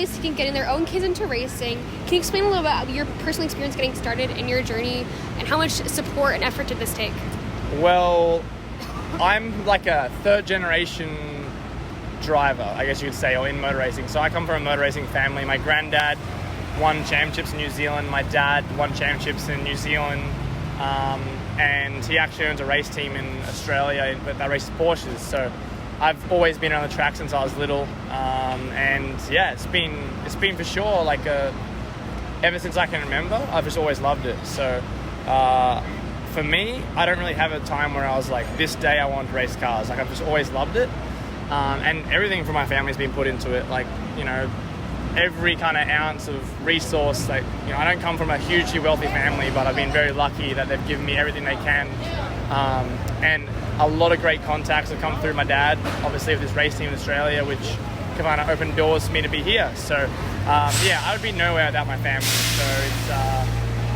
families thinking getting their own kids into racing. Can you explain a little about your personal experience getting started and your journey, and how much support and effort did this take? Well, I'm like a third generation driver, I guess you could say, or in motor racing. So I come from a motor racing family. My granddad won championships in New Zealand. My dad won championships in New Zealand. And he actually owns a race team in Australia that races Porsches. So I've always been on the track since I was little. And yeah, it's been for sure like ever since I can remember, I've just always loved it. So for me, I don't really have a time where I was like, this day I want to race cars. Like, I've just always loved it. And everything from my family's been put into it. Like, you know, every kind of ounce of resource. Like, you know, I don't come from a hugely wealthy family, but I've been very lucky that they've given me everything they can. And a lot of great contacts have come through my dad, obviously with this race team in Australia, which kind of opened doors for me to be here. So yeah, I would be nowhere without my family. So it's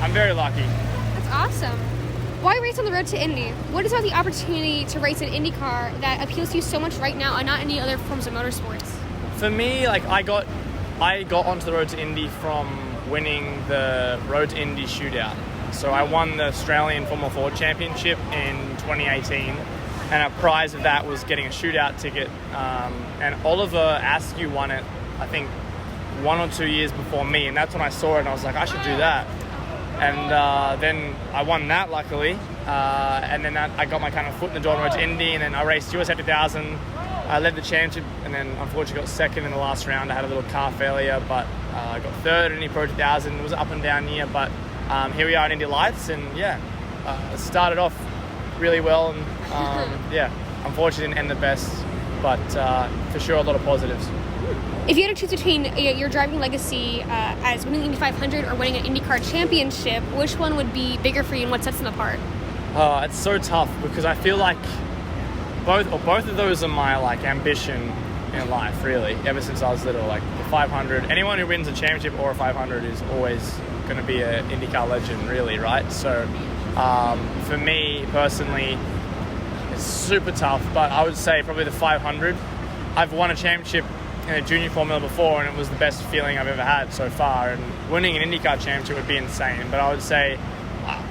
I'm very lucky. That's awesome. Why race on the road to Indy? What is about the opportunity to race an IndyCar that appeals to you so much right now and not any other forms of motorsports? For me, like I got onto the road to Indy from winning the Road to Indy shootout. So I won the Australian Formula Ford Championship in 2018, and a prize of that was getting a shootout ticket. And Oliver Askew won it, I think, 1 or 2 years before me, and that's when I saw it and I was like, I should do that. And then I won that, luckily, and then I got my kind of foot in the door on the road to Indy, and then I raced USA 2000. I led the championship, and then unfortunately got second in the last round. I had a little car failure, but I got third in Indy Pro 2000. It was an up and down year, but here we are in Indy Lights, and yeah, started off really well, and yeah, unfortunately didn't end the best, but for sure a lot of positives. If you had to choose between your driving legacy as winning the Indy 500 or winning an IndyCar championship, which one would be bigger for you and what sets them apart? It's so tough because I feel like both of those are my like ambition in life, really, ever since I was little. Like the 500, anyone who wins a championship or a 500 is always going to be an IndyCar legend, really, right? So for me personally, it's super tough, but I would say probably the 500. I've won a championship in a junior formula before, and it was the best feeling I've ever had so far, and winning an IndyCar championship would be insane. But I would say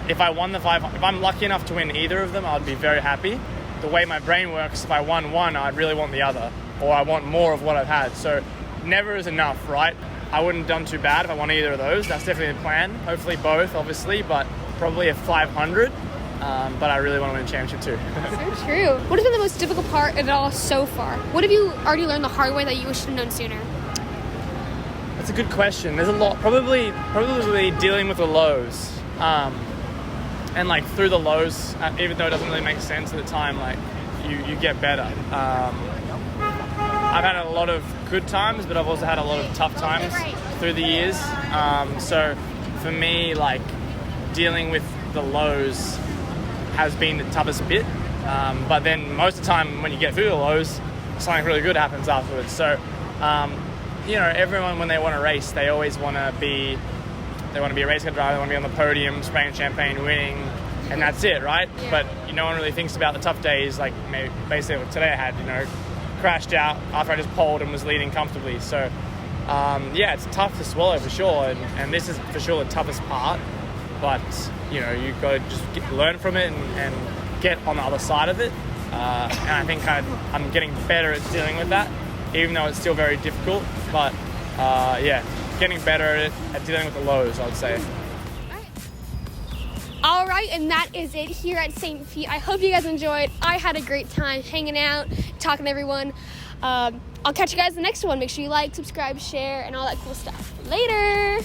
if I won the 500, if I'm lucky enough to win either of them, I'd be very happy. The way my brain works, if I won one, I'd really want the other, or I want more of what I've had. So never is enough, right? I wouldn't have done too bad if I won either of those. That's definitely the plan. Hopefully both, obviously, but probably a 500. But I really want to win a championship too. So true. What has been the most difficult part of it all so far? What have you already learned the hard way that you wish to have known sooner? That's a good question. There's a lot. Probably dealing with the lows. And like through the lows, even though it doesn't really make sense at the time, like you get better. I've had a lot of good times, but I've also had a lot of tough times through the years. So for me, like dealing with the lows has been the toughest bit. But then most of the time when you get through the lows, something really good happens afterwards. So, you know, everyone when they want to race, they always want to be a race car driver, they want to be on the podium, spraying champagne, winning, and that's it, right? Yeah. But no one really thinks about the tough days, like maybe basically today I had, you know, crashed out after I just poled and was leading comfortably. So, yeah, it's tough to swallow for sure, and this is for sure the toughest part. But, you know, you've got to just learn from it and get on the other side of it. And I think I'm getting better at dealing with that, even though it's still very difficult. But, yeah, getting better at dealing with the lows, I would say. All right, and that is it here at St. Pete. I hope you guys enjoyed. I had a great time hanging out, talking to everyone. I'll catch you guys in the next one. Make sure you like, subscribe, share, and all that cool stuff. Later!